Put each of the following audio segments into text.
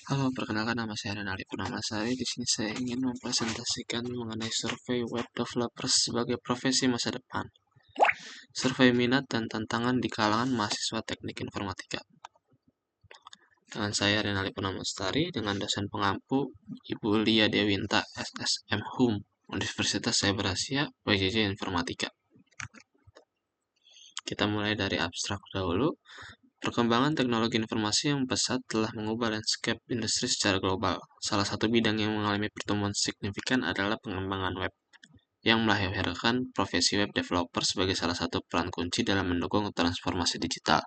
Halo, perkenalkan nama saya Renali Purnamasari. Di sini saya ingin mempresentasikan mengenai survei web developers sebagai profesi masa depan. Survei minat dan tantangan di kalangan mahasiswa teknik informatika. Dengan saya Renali Purnamasari, dengan dosen pengampu Ibu Lia Dewinta, SSM HUM, Universitas Cyber Asia, PJJ Informatika. Kita mulai dari abstrak dahulu. Perkembangan teknologi informasi yang pesat telah mengubah landscape industri secara global. Salah satu bidang yang mengalami pertumbuhan signifikan adalah pengembangan web, yang melahirkan profesi web developer sebagai salah satu peran kunci dalam mendukung transformasi digital.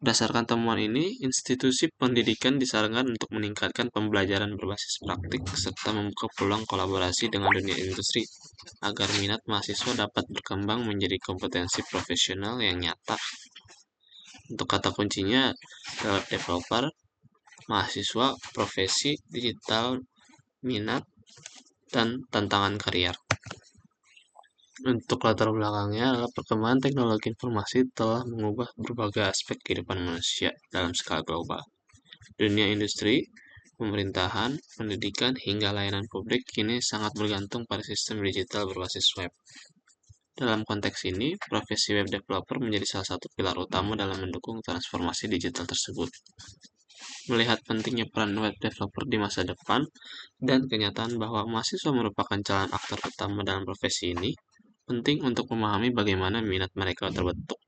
Berdasarkan temuan ini, institusi pendidikan disarankan untuk meningkatkan pembelajaran berbasis praktik serta membuka peluang kolaborasi dengan dunia industri agar minat mahasiswa dapat berkembang menjadi kompetensi profesional yang nyata. Untuk kata kuncinya, web developer, mahasiswa, profesi, digital, minat, dan tantangan karier. Untuk latar belakangnya adalah perkembangan teknologi informasi telah mengubah berbagai aspek kehidupan manusia dalam skala global. Dunia industri, pemerintahan, pendidikan, hingga layanan publik kini sangat bergantung pada sistem digital berbasis web. Dalam konteks ini, profesi web developer menjadi salah satu pilar utama dalam mendukung transformasi digital tersebut. Melihat pentingnya peran web developer di masa depan dan kenyataan bahwa mahasiswa merupakan calon aktor utama dalam profesi ini, penting untuk memahami bagaimana minat mereka terbentuk,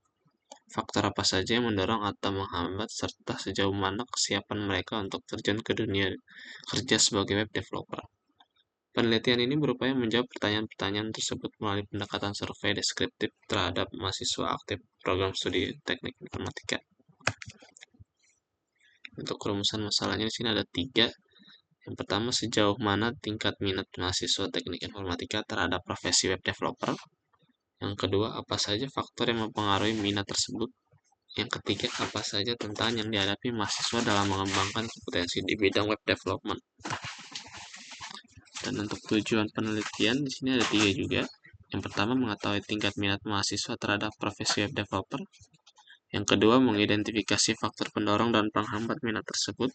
faktor apa saja yang mendorong atau menghambat, serta sejauh mana kesiapan mereka untuk terjun ke dunia kerja sebagai web developer. Penelitian ini berupaya menjawab pertanyaan-pertanyaan tersebut melalui pendekatan survei deskriptif terhadap mahasiswa aktif program studi teknik informatika. Untuk rumusan masalahnya di sini ada 3. Yang pertama, sejauh mana tingkat minat mahasiswa teknik informatika terhadap profesi web developer. Yang kedua, apa saja faktor yang mempengaruhi minat tersebut. Yang ketiga, apa saja tantangan yang dihadapi mahasiswa dalam mengembangkan kompetensi di bidang web development. Dan untuk tujuan penelitian di sini ada 3 juga. Yang pertama, mengetahui tingkat minat mahasiswa terhadap profesi web developer. Yang kedua, mengidentifikasi faktor pendorong dan penghambat minat tersebut.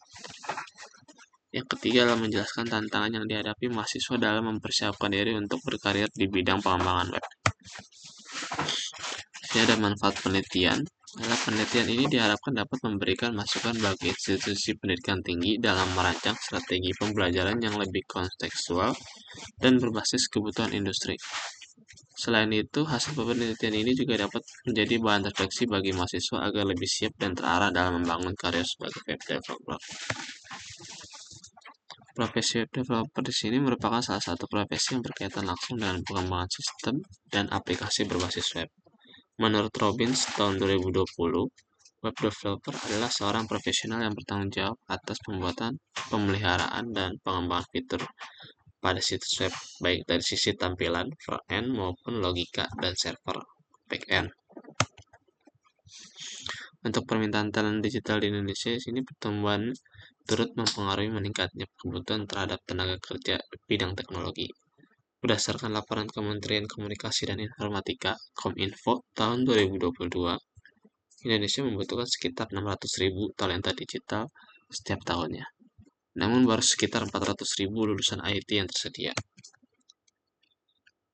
Yang ketiga adalah menjelaskan tantangan yang dihadapi mahasiswa dalam mempersiapkan diri untuk berkarir di bidang pengembangan web. Ini ada manfaat penelitian. Penelitian ini diharapkan dapat memberikan masukan bagi institusi pendidikan tinggi dalam merancang strategi pembelajaran yang lebih kontekstual dan berbasis kebutuhan industri. Selain itu, hasil penelitian ini juga dapat menjadi bahan refleksi bagi mahasiswa agar lebih siap dan terarah dalam membangun karir sebagai web developer. Profesi web developer di sini merupakan salah satu profesi yang berkaitan langsung dengan pengembangan sistem dan aplikasi berbasis web. Menurut Robbins tahun 2020, web developer adalah seorang profesional yang bertanggung jawab atas pembuatan, pemeliharaan, dan pengembangan fitur pada situs web, baik dari sisi tampilan front-end maupun logika dan server back-end. Untuk permintaan talent digital di Indonesia, sini pertumbuhan turut mempengaruhi meningkatnya kebutuhan terhadap tenaga kerja bidang teknologi. Berdasarkan laporan Kementerian Komunikasi dan Informatika (Kominfo) tahun 2022, Indonesia membutuhkan sekitar 600.000 talenta digital setiap tahunnya. Namun baru sekitar 400.000 lulusan IT yang tersedia.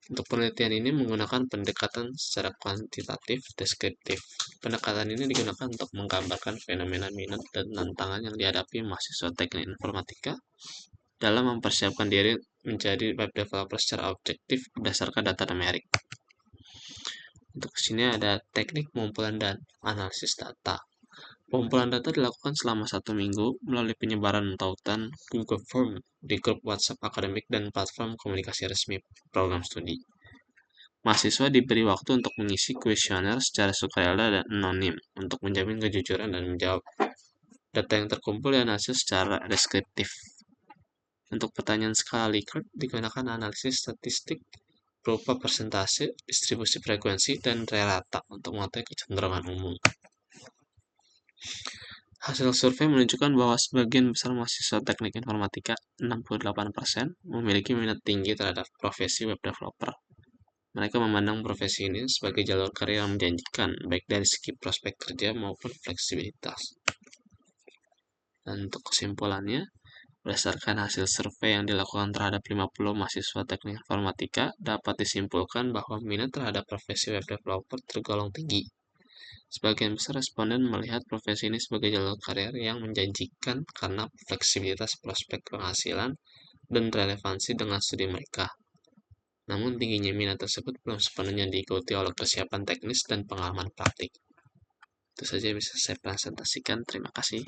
Untuk penelitian ini menggunakan pendekatan secara kuantitatif deskriptif. Pendekatan ini digunakan untuk menggambarkan fenomena minat dan tantangan yang dihadapi mahasiswa teknik informatika dalam mempersiapkan diri menjadi web developer secara objektif berdasarkan data numerik. Untuk sini ada teknik pengumpulan dan analisis data. Pengumpulan data dilakukan selama 1 minggu melalui penyebaran tautan Google Form di grup WhatsApp akademik dan platform komunikasi resmi program studi. Mahasiswa diberi waktu untuk mengisi kuesioner secara sukarela dan anonim untuk menjamin kejujuran dan menjawab. Data yang terkumpul dianalisis secara deskriptif. Untuk pertanyaan skala Likert digunakan analisis statistik berupa persentase, distribusi frekuensi, dan rata untuk mengetahui kecenderungan umum. Hasil survei menunjukkan bahwa sebagian besar mahasiswa teknik informatika, 68%, memiliki minat tinggi terhadap profesi web developer. Mereka memandang profesi ini sebagai jalur karir yang menjanjikan, baik dari segi prospek kerja maupun fleksibilitas. Dan untuk kesimpulannya, berdasarkan hasil survei yang dilakukan terhadap 50 mahasiswa teknik informatika, dapat disimpulkan bahwa minat terhadap profesi web developer tergolong tinggi. Sebagian besar responden melihat profesi ini sebagai jalur karir yang menjanjikan karena fleksibilitas prospek penghasilan dan relevansi dengan studi mereka. Namun tingginya minat tersebut belum sepenuhnya diikuti oleh kesiapan teknis dan pengalaman praktik. Itu saja yang bisa saya presentasikan. Terima kasih.